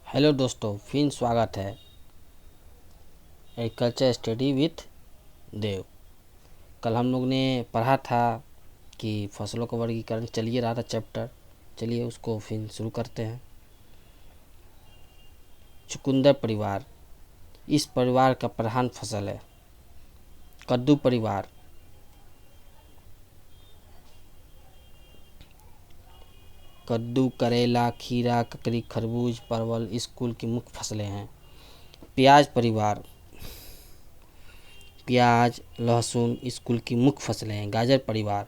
Hello दोस्तों, फिर स्वागत है एग्रीकल्चर स्टडी विथ देव। कल हम लोग ने पढ़ा था कि फसलों का वर्गीकरण चलिए रहा था चैप्टर। चलिए उसको फिर शुरू करते हैं। चुकंदर परिवार इस परिवार का प्रधान फसल है। कद्दू परिवार, कद्दू, करेला, खीरा, ककड़ी, खरबूज, परवल इस कुल की मुख्य फसलें हैं। प्याज परिवार, प्याज, लहसुन इस कुल की मुख्य फसलें हैं। गाजर परिवार,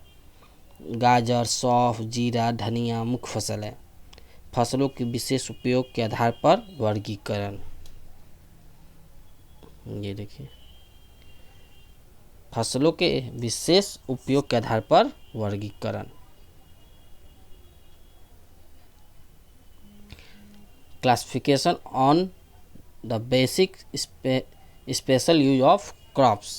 गाजर, सौंफ, जीरा, धनिया मुख्य फसल है। फसलों के विशेष उपयोग के आधार पर वर्गीकरण। ये देखिए, फसलों के विशेष उपयोग के आधार पर वर्गीकरण। Classification on the basic special use of crops.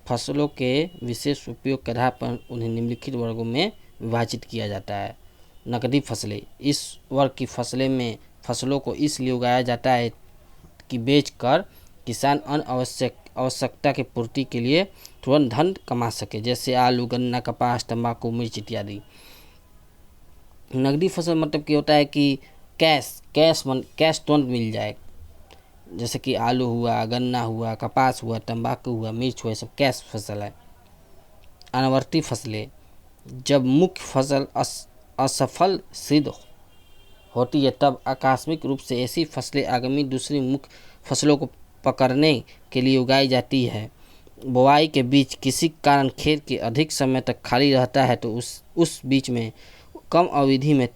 फसलों के विशेष उपयोग के आधार पर उन्हें निम्नलिखित वर्गों में विभाजित किया जाता है। नकदी फसलें, इस वर्ग की फसलें में फसलों को इसलिए उगाया जाता है कि बेचकर किसान अन्य आवश्यकता की पूर्ति के लिए तुरंत धन कमा सके, जैसे आलू, गन्ना, कपास, तंबाकू, मिर्च इत्यादि। नकदी फसल मतलब कि होता है कि कैश तुरंत मिल जाए, जैसे कि आलू हुआ, गन्ना हुआ, कपास हुआ, तंबाकू हुआ, मिर्च हुआ, सब कैश फसल है। अनावर्ती फसलें, जब मुख्य फसल असफल सिद्ध होती है तब आकस्मिक रूप से ऐसी फसलें आगामी दूसरी मुख्य फसलों को पकड़ने के लिए उगाई जाती है। बुआई के बीच किसी कारण खेत के अधिक समय तक खाली रहता है तो उस बीच में कम अवधि में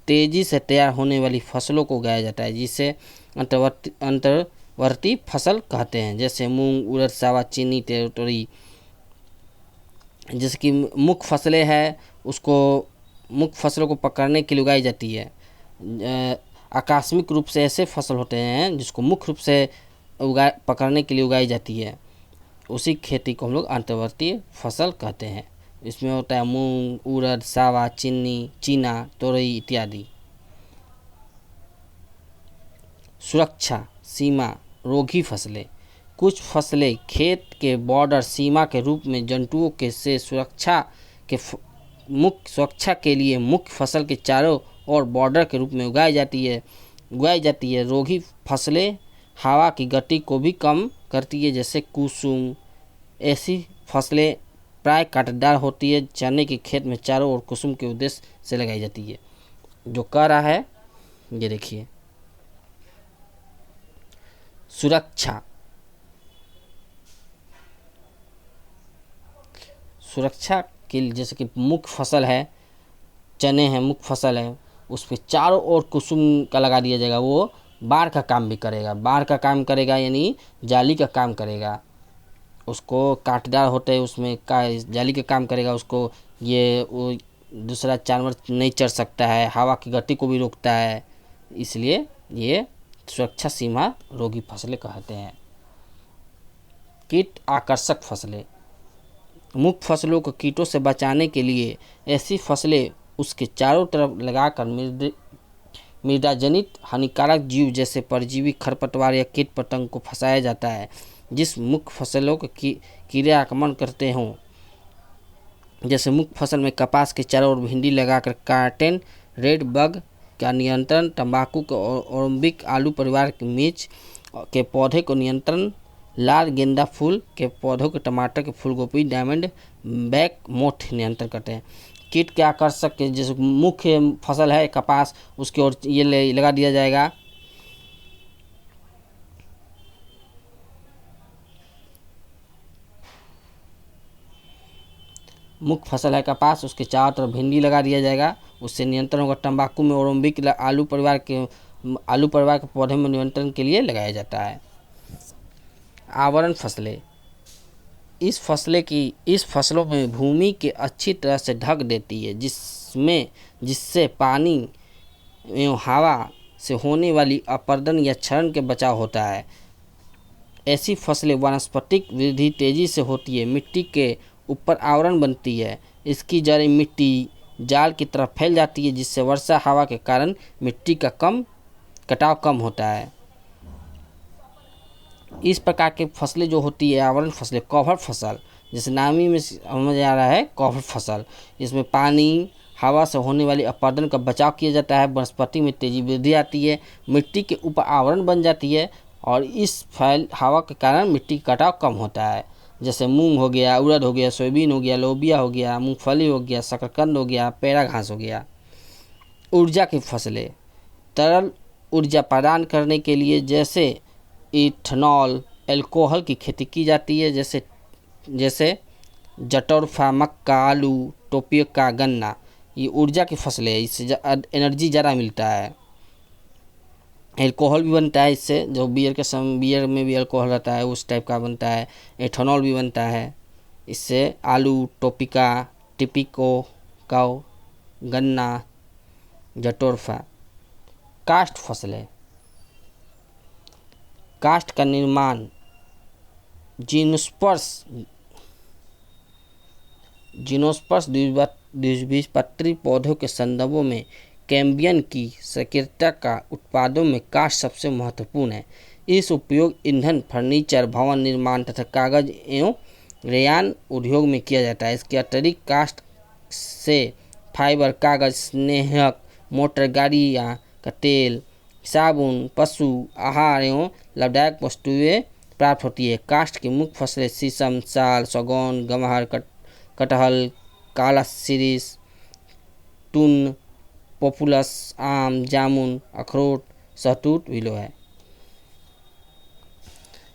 तेजी से तैयार होने वाली फसलों को उगाया जाता है, जिसे अंतर्वर्ती फसल कहते हैं, जैसे मूंग, उड़द, सावा, चीनी, तोरी। जैसे कि मुख्य फसलें हैं, उसको मुख्य फसलों को पकड़ने के लिए उगाई जाती है। आकस्मिक रूप से ऐसे फसल होते हैं जिसको मुख्य रूप से पकड़ने के लिए उगाई जाती है, उसी खेती को हम लोग अंतर्वर्ती फसल कहते हैं। इसमें होता है मूंग, उड़द, सावा, चीना, तोरई इत्यादि। सुरक्षा सीमा रोधी फसलें, कुछ फसलें खेत के बॉर्डर सीमा के रूप में जंतुओं के से सुरक्षा के लिए मुख्य फसल के चारों ओर बॉर्डर के रूप में उगाई जाती है। रोगी फसलें हवा की गति को भी कम करती है, जैसे कुसुम। ऐसी फसलें प्राय कांटेदार होती है। चने के खेत में चारों ओर कुसुम के उद्देश्य से लगाई जाती है। जो कर रहा है ये देखिए। सुरक्षा के लिए, जैसे कि मुख्य फसल है, चने हैं, मुख्य फसल है, उस पर चारों ओर कुसुम का लगा दिया जाएगा। वो बाढ़ का काम भी करेगा। बाढ़ का काम करेगा यानी जाली का काम करेगा। उसको कांटेदार होते हैं, उसमें जाली का काम करेगा। उसको वो दूसरा जानवर नहीं चढ़ सकता है, हवा की गति को भी रोकता है, इसलिए ये सुरक्षा सीमा रोगी फसलें कहते हैं। कीट आकर्षक फसलें, मुख्य फसलों को कीटों से बचाने के लिए ऐसी फसलें उसके चारों तरफ लगाकर मृदा जनित हानिकारक जीव जैसे परजीवी, खरपतवार या कीट पतंग को फंसाया जाता है, जिस मुख्य फसलों को कीड़े आक्रमण करते हों। जैसे मुख्य फसल में कपास के चारों ओर भिंडी लगाकर कार्टेन रेड बग का नियंत्रण, तंबाकू के ओरम्बिक, आलू परिवार के मिर्च के पौधे को नियंत्रण, लाल गेंदा फूल के पौधों के, टमाटर के, फूलगोभी, डायमंड बैक मोथ नियंत्रण करते हैं। कीट के आकर्षक के जैसे मुख्य फसल है कपास, उसकी ओर ये लगा दिया जाएगा। मुख्य फसल है कपास, उसके चारों तरफ भिंडी लगा दिया जाएगा, उससे नियंत्रण होगा। तंबाकू में ओरम्बिक, आलू परिवार के पौधे में नियंत्रण के लिए लगाया जाता है। आवरण फसलें, इस फसलों में भूमि के अच्छी तरह से ढक देती है, जिससे पानी एवं हवा से होने वाली अपरदन या क्षरण के बचाव होता है। ऐसी फसलें वानस्पतिक वृद्धि तेजी से होती है, मिट्टी के ऊपर आवरण बनती है, इसकी जड़ें मिट्टी जाल की तरफ फैल जाती है, जिससे वर्षा हवा के कारण मिट्टी का कटाव कम होता है। इस प्रकार की फसलें जो होती है आवरण फसलें, कवर फसल, जैसे नामी में समझ आ रहा है कवर फसल, इसमें पानी हवा से होने वाली अपरदन का बचाव किया जाता है, वनस्पति में तेजी वृद्धि आती है, मिट्टी के ऊपर आवरण बन जाती है और इस फैल हवा के कारण मिट्टी का कटाव कम होता है। जैसे मूंग हो गया, उड़द हो गया, सोयाबीन हो गया, लोबिया हो गया, मूंगफली हो गया, शकरकंद हो गया, पैरा घास हो गया। ऊर्जा की फसलें, तरल ऊर्जा प्रदान करने के लिए जैसे इथेनॉल, एल्कोहल की खेती की जाती है, जैसे जैसे जटोरफा, मक्का, आलू, टोपियोका, गन्ना। ये ऊर्जा की फसलें है, इससे एनर्जी ज़्यादा मिलता है। एल्कोहल भी बनता है इससे, जो बियर में भी अल्कोहल रहता है उस टाइप का बनता है। एथेनॉल भी बनता है इससे। आलू, टोपिका, टिपिको, काओ, गन्ना, जटोरफा। काष्ठ फसलें, काष्ठ का निर्माण जिम्नोस्पर्म द्विबीजपत्री पौधों के संदर्भों में कैम्बियम की सक्रियता का उत्पादों में काष्ठ सबसे महत्वपूर्ण है। इस उपयोग ईंधन, फर्नीचर, भवन निर्माण तथा कागज एवं रेयान उद्योग में किया जाता है। इसके अतिरिक्त काष्ठ से फाइबर, कागज, स्नेहक, मोटर गाड़ियाँ का तेल, साबुन, पशु आहार एवं लाभदायक वस्तुएं प्राप्त होती है। काष्ठ की मुख्य फसलें शीशम, साल, सागौन, गमहर, कटहल, काला शिरीष, टून, पॉपुलस, आम, जामुन, अखरोट, सहतूत, विलो है।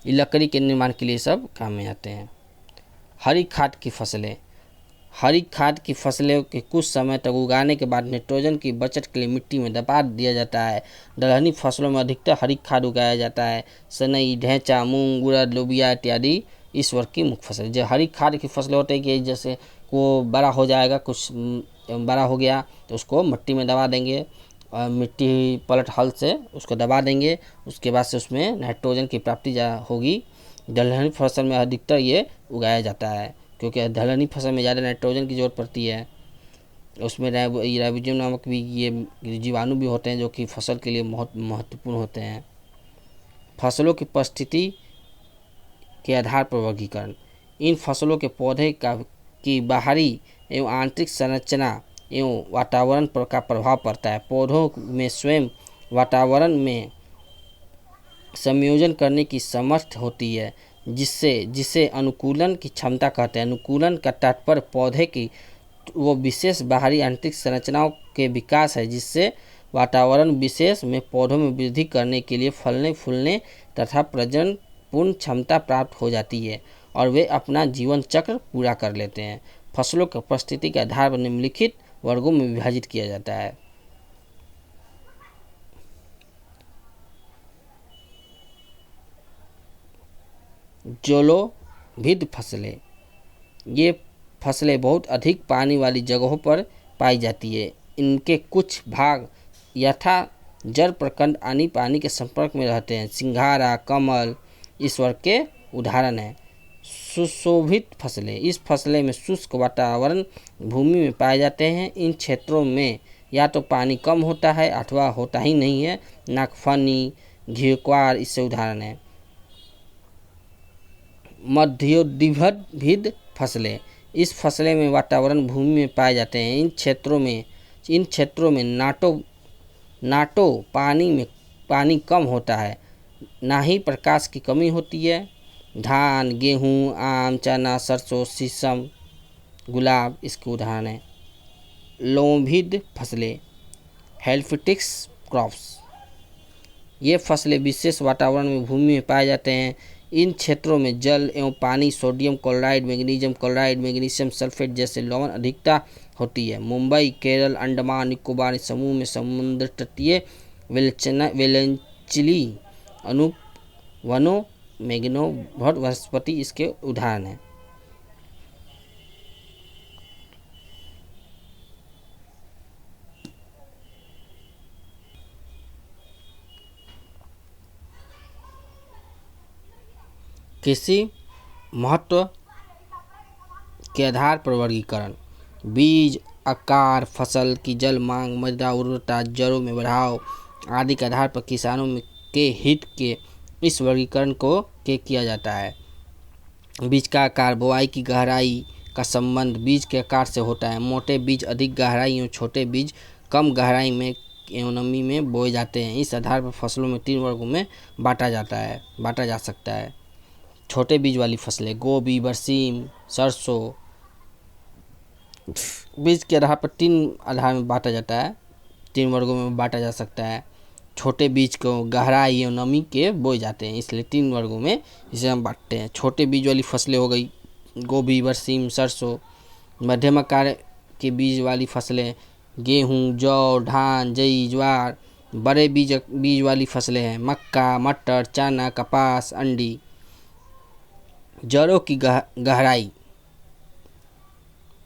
ये लकड़ी के निर्माण के लिए सब काम में आते हैं। हरी खाद की फसलें, हरी खाद की फसलों के कुछ समय तक उगाने के बाद नाइट्रोजन की बचत के लिए मिट्टी में दबा दिया जाता है। दलहनी फसलों में अधिकतर हरी खाद उगाया जाता है। सनई, ढैंचा, मूंग, उड़द, लोबिया इत्यादि इस वर्ग की मुख्य फसल। जो हरी खाद की फसलें होती है कि जैसे वो बड़ा हो जाएगा, कुछ बड़ा हो गया तो उसको मिट्टी में दबा देंगे और मिट्टी पलट हल से उसको दबा देंगे, उसके बाद से उसमें नाइट्रोजन की प्राप्ति होगी। दलहनी फसल में अधिकतर ये उगाया जाता है क्योंकि दलहनी फसल में ज़्यादा नाइट्रोजन की ज़रूरत पड़ती है। उसमें राइजोबियम नामक भी ये जीवाणु भी होते हैं जो कि फसल के लिए बहुत महत्वपूर्ण होते हैं। फसलों की परिस्थिति के आधार पर वर्गीकरण, इन फसलों के पौधे की बाहरी एवं आंतरिक संरचना एवं वातावरण पर का प्रभाव पड़ता है। पौधों में स्वयं वातावरण में संयोजन करने की समर्थ होती है, जिसे अनुकूलन की क्षमता कहते हैं। अनुकूलन का तात्पर्य पौधे की वो विशेष बाहरी आंतरिक संरचनाओं के विकास है जिससे वातावरण विशेष में पौधों में वृद्धि करने के लिए फलने फूलने तथा प्रजनन पूर्ण क्षमता प्राप्त हो जाती है और वे अपना जीवन चक्र पूरा कर लेते हैं। फसलों की परिस्थिति के आधार पर निम्नलिखित वर्गों में विभाजित किया जाता है। जलोभिद फसलें, ये फसलें बहुत अधिक पानी वाली जगहों पर पाई जाती है। इनके कुछ भाग यथा जल प्रखंड आनी पानी के संपर्क में रहते हैं। सिंघाड़ा, कमल इस वर्ग के उदाहरण हैं। सुशोभित फसलें, इस फसलें में शुष्क वातावरण भूमि में पाए जाते हैं। इन क्षेत्रों में या तो पानी कम होता है अथवा होता ही नहीं है। नागफनी, घियोक्वार इससे उदाहरण है। मध्योद्भिद फसलें, इस फसलें में वातावरण भूमि में पाए जाते हैं। इन क्षेत्रों में नाटो पानी कम होता है, ना ही प्रकाश की कमी होती है। धान, गेहूँ, आम, चना, सरसों, शीशम, गुलाब इसके उदाहरण हैं। लोभिद फसलें, हेल्फिटिक्स क्रॉप्स, ये फसलें विशेष वातावरण में भूमि में पाए जाते हैं। इन क्षेत्रों में जल एवं पानी, sodium chloride, magnesium chloride, magnesium sulphate जैसे लवण अधिकता होती है। मुंबई, केरल, अंडमान निकोबार समूह में समुद्र तटीय वेलंचिली वनों मैग्नोभर वनस्पति इसके उदाहरण हैं। कृषि महत्व के आधार पर वर्गीकरण, बीज, आकार, फसल की जल मांग, मृदा उर्वरता, जड़ों में बढ़ाव आदि के आधार पर किसानों में के हित के इस वर्गीकरण को किया जाता है। बीज का आकार, बुआई की गहराई का संबंध बीज के आकार से होता है। मोटे बीज अधिक गहराई एवं छोटे बीज कम गहराई में एवं नमी में बोए जाते हैं। इस आधार पर फसलों में 3 वर्गों में बांटा जा सकता है। छोटे बीज वाली फसलें गोभी, बरसीम, सरसों। बीज के आधार पर 3 आधार में बांटा जाता है, 3 वर्गों में बांटा जा सकता है। छोटे बीज को गहराई एवं नमी के बोए जाते हैं, इसलिए 3 वर्गों में इसे हम बांटते हैं। छोटे बीज वाली फसलें हो गई गोभी, बरसीम, सरसों। मध्यम आकार के बीज वाली फसलें गेहूँ, जौ, धान, जई, ज्वार। बड़े बीज वाली फसलें हैं मक्का, मटर, चना, कपास, अंडी। जड़ों की गहराई,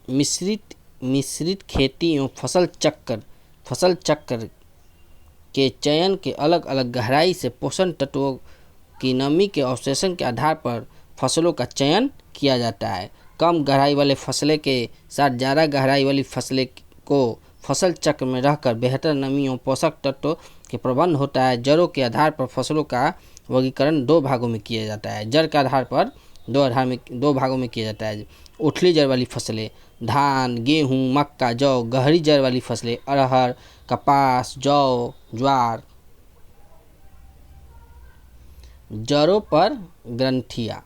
मिश्रित खेती एवं फसल चक्र के चयन के अलग अलग गहराई से पोषण तत्वों की नमी के अवशोषण के आधार पर फसलों का चयन किया जाता है। कम गहराई वाले फसलें के साथ ज़्यादा गहराई वाली फसलें को फसल चक्र में रहकर बेहतर नमी एवं पोषक तत्वों के प्रबंध होता है। जड़ों के आधार पर फसलों का वर्गीकरण 2 भागों में किया जाता है। जड़ के आधार पर 2 भागों में किया जाता है। उथली जड़ वाली फसलें धान, गेहूँ, मक्का, जौ। गहरी जड़ वाली फसलें अरहर, कपास, जौ, ज्वार। जड़ों पर ग्रंथियाँ,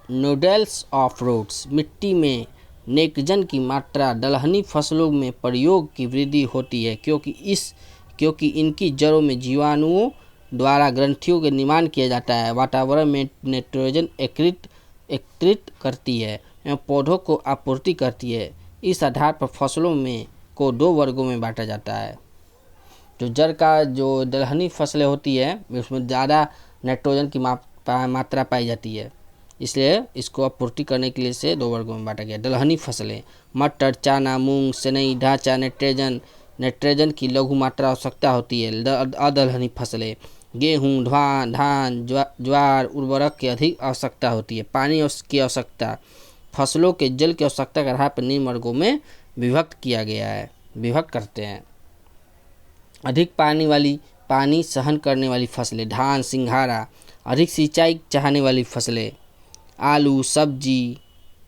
नोडल्स ऑफ रूट्स। मिट्टी में नाइट्रोजन की मात्रा दलहनी फसलों में प्रयोग की वृद्धि होती है क्योंकि इनकी जड़ों में जीवाणुओं द्वारा ग्रंथियों के निर्माण किया जाता है। वातावरण में नाइट्रोजन एकत्रित करती है एवं पौधों को आपूर्ति करती है। इस आधार पर फसलों में को 2 वर्गों में बांटा जाता है। जो जड़ का जो दलहनी फसलें होती है उसमें ज़्यादा नाइट्रोजन की मात्रा पाई जाती है, इसलिए इसको आपूर्ति करने के लिए से 2 वर्गों में बांटा गया। दलहनी फसलें मटर, चना, मूंग, सनई, ढांचा। नाइट्रोजन की लघु मात्रा आवश्यकता होती है। अदलहनी फसलें गेहूँ, धान, ज्वार। उर्वरक की अधिक आवश्यकता होती है। पानी की आवश्यकता फसलों के जल की आवश्यकता के आधार पर निम्न वर्गों में विभक्त करते हैं। अधिक पानी सहन करने वाली फसलें धान, सिंघाड़ा। अधिक सिंचाई चाहने वाली फसलें आलू, सब्जी,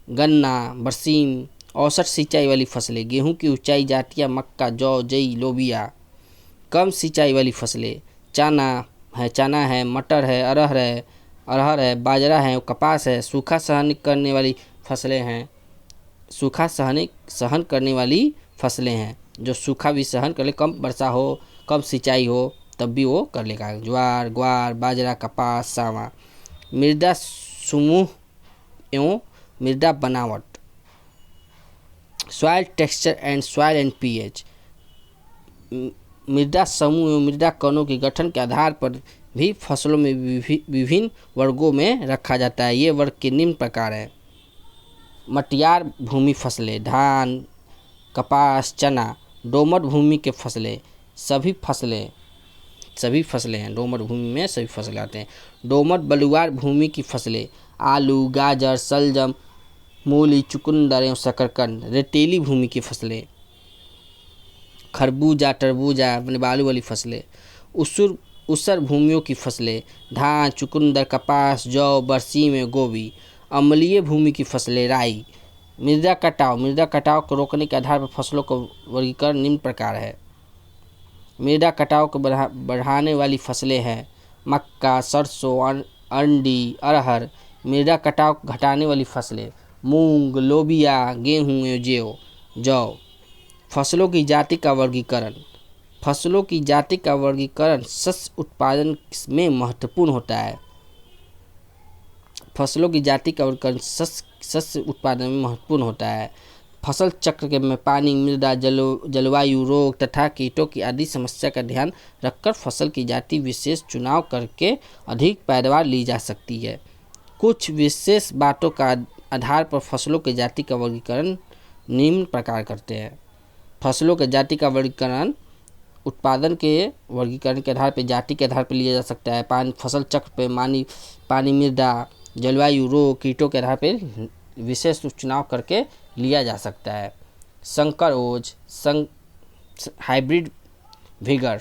गन्ना, बरसीम। औसत सिंचाई वाली फसलें गेहूं की ऊंचाई जातियाँ मक्का, जौ, जई, लोबिया। कम सिंचाई वाली फसलें चना है, मटर है, अरहर है, बाजरा है, कपास है। सूखा सहन करने वाली फसलें हैं जो सूखा भी सहन कर ले, कम वर्षा हो, कम सिंचाई हो तब भी वो कर लेगा। ज्वार, ग्वार, बाजरा, कपास, सावा। मृदा समूह एवं मृदा बनावट, soil texture and soil and pH. मृदा समूह एवं मृदा कणों के गठन के आधार पर भी फसलों में विभिन्न वर्गों में रखा जाता है। ये वर्ग के निम्न प्रकार हैं। मटियार भूमि फसलें धान, कपास, चना। दोमट भूमि के फसलें सभी फसलें हैं। दोमट भूमि में सभी फसलें आते हैं। दोमट बलुआर भूमि की फसलें आलू, गाजर, शलजम, मूली, चुकंदर एवं शकरकंद। रेतीली भूमि की फसलें खरबूजा, तरबूजा, बालू वाली फसलें। ऊसर भूमियों की फसलें धान, चुकंदर, कपास, जौ, बरसीम एवं गोभी। अम्लीय भूमि की फसलें राई। मृदा कटाव को रोकने के आधार पर फसलों का वर्गीकरण निम्न प्रकार है। मृदा कटाव को बढ़ाने वाली फसलें हैं मक्का, सरसों, अंडी, अरहर। मृदा कटाव को घटाने वाली फसलें मूंग, लोबिया, गेहूँ एवं जौ। फसलों की जाति का वर्गीकरण शस्य उत्पादन में महत्वपूर्ण होता है। फसल चक्र में पानी, मृदा, जलवायु, रोग तथा कीटों की आदि समस्या का ध्यान रखकर फसल की जाति विशेष चुनाव करके अधिक पैदावार ली जा सकती है। कुछ विशेष बातों का आधार पर फसलों की जाति का वर्गीकरण निम्न प्रकार करते हैं। फसलों के जाति का वर्गीकरण उत्पादन के वर्गीकरण के आधार पर जाति के आधार पर लिया जा सकता है। फसल चक्र पे पानी, मृदा, जलवायु, रोग, कीटों के आधार पर विशेष चुनाव करके लिया जा सकता है। संकर ओज, हाइब्रिड विगर।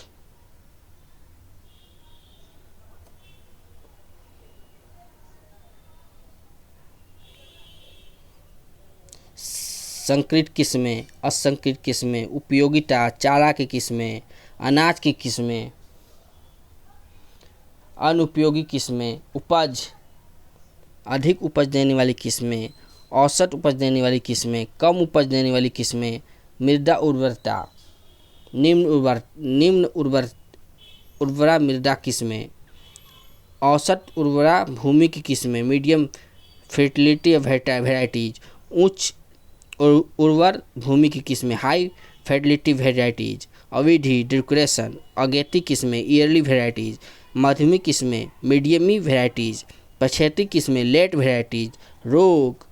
संकरित किस्में, असंकरित किस्में, उपयोगिता, चारा की किस्में, अनाज की किस्में, अनुपयोगी किस्में, उपज, अधिक उपज देने वाली किस्में, औसत उपज देने वाली किस्में, कम उपज देने वाली किस्में, मृदा उर्वरता, निम्न उर्वरा मृदा किस्में, औसत उर्वरा भूमि की किस्में, मीडियम फर्टिलिटी वेराइटीज, उच्च उर्वर भूमि की किस्में, हाई फर्टिलिटी वेराइटीज, अविधि ड्यूरेशन, अगेती किस्में, ईयरली वेराइटीज, मध्यमी किस्में, मीडियमी वेराइटीज, पछेती किस्में, लेट वेराइटीज, रोग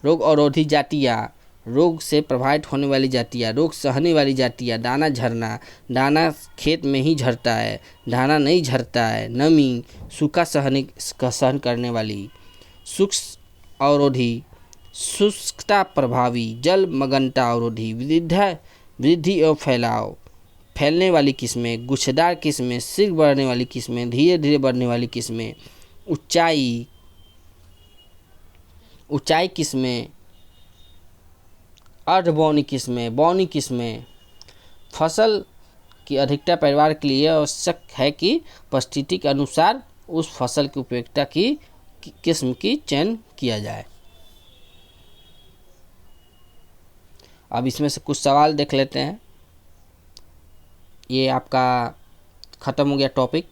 अवरोधी जातियाँ, रोग से प्रभावित होने वाली जातियाँ, रोग सहने वाली जातियाँ, दाना झरना, दाना खेत में ही झरता है, दाना नहीं झरता है, नमी, सूखा सहन करने वाली, शुष्क अवरोधी, शुष्कता प्रभावी, जल मग्नता अवरोधी, वृद्धि एवं फैलने वाली किस्में, गुच्छेदार किस्में, शीघ्र बढ़ने वाली किस्में, धीरे धीरे बढ़ने वाली किस्में, ऊंचाई किस्में, अर्धबौनी किस्में, बौनी किस्में। फसल की अधिकता पैदावार के लिए आवश्यक है कि परिस्थिति के अनुसार उस फसल की उपयोगिता की किस्म की चयन किया जाए। अब इसमें से कुछ सवाल देख लेते हैं। ये आपका ख़त्म हो गया टॉपिक।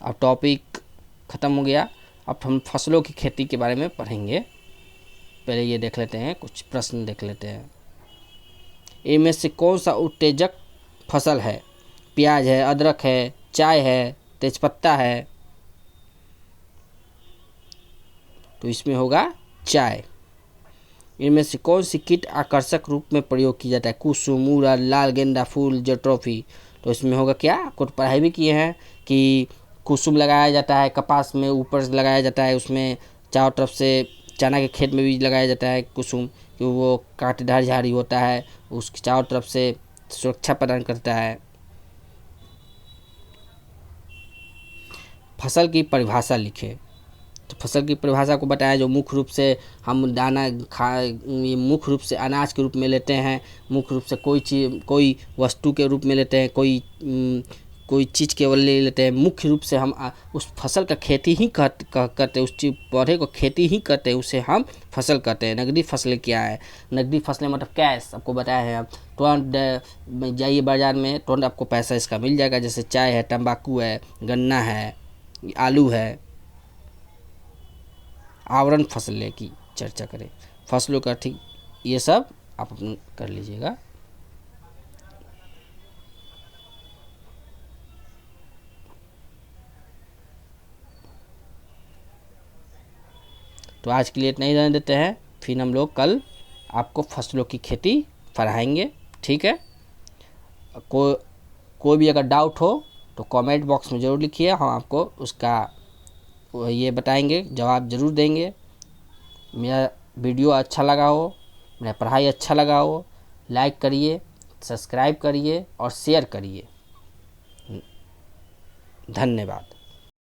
अब टॉपिक ख़त्म हो गया, अब हम फसलों की खेती के बारे में पढ़ेंगे। पहले ये देख लेते हैं, कुछ प्रश्न देख लेते हैं। इनमें से कौन सा उत्तेजक फसल है? प्याज है, अदरक है, चाय है, तेजपत्ता है। तो इसमें होगा चाय। इनमें से कौन सी कीट आकर्षक रूप में प्रयोग की जाता है? कुसुम, उड़द, लाल गेंदा फूल, जट्रोफी। तो इसमें होगा क्या, कुछ पढ़ाई भी किए हैं कि कुसुम लगाया जाता है कपास में, ऊपर से लगाया जाता है, उसमें चारों तरफ से चना के खेत में भी लगाया जाता है कुसुम, कि वो कांटेदार झाड़ी होता है, उसकी चारों तरफ से सुरक्षा प्रदान करता है। फसल की परिभाषा लिखे। तो फसल की परिभाषा को बताया, जो मुख्य रूप से हम दाना मुख्य रूप से अनाज के रूप में लेते हैं, मुख्य रूप से कोई वस्तु के रूप में लेते हैं, कोई चीज़ केवल ले लेते हैं। मुख्य रूप से हम उस फसल का खेती ही करते हैं, उस पौधे को खेती ही करते हैं, उसे हम फसल कहते हैं। नकदी फसलें क्या है? नकदी फसलें मतलब कैश, आपको बताया है। आप तुरंत जाइए बाजार में, तुरंत आपको पैसा इसका मिल जाएगा। जैसे चाय है, तंबाकू है, गन्ना है, आलू है। आवरण फसलें की चर्चा करें, फसलों का ठीक, ये सब आप अपने कर लीजिएगा। तो आज के लिए इतना ही रहने देते हैं, फिर हम लोग कल आपको फसलों की खेती पढ़ाएंगे, ठीक है। कोई भी अगर डाउट हो तो कमेंट बॉक्स में ज़रूर लिखिए, हम आपको उसका ये बताएंगे, जवाब ज़रूर देंगे। मेरा वीडियो अच्छा लगा हो, मेरा पढ़ाई अच्छा लगा हो, लाइक करिए, सब्सक्राइब करिए और शेयर करिए। धन्यवाद।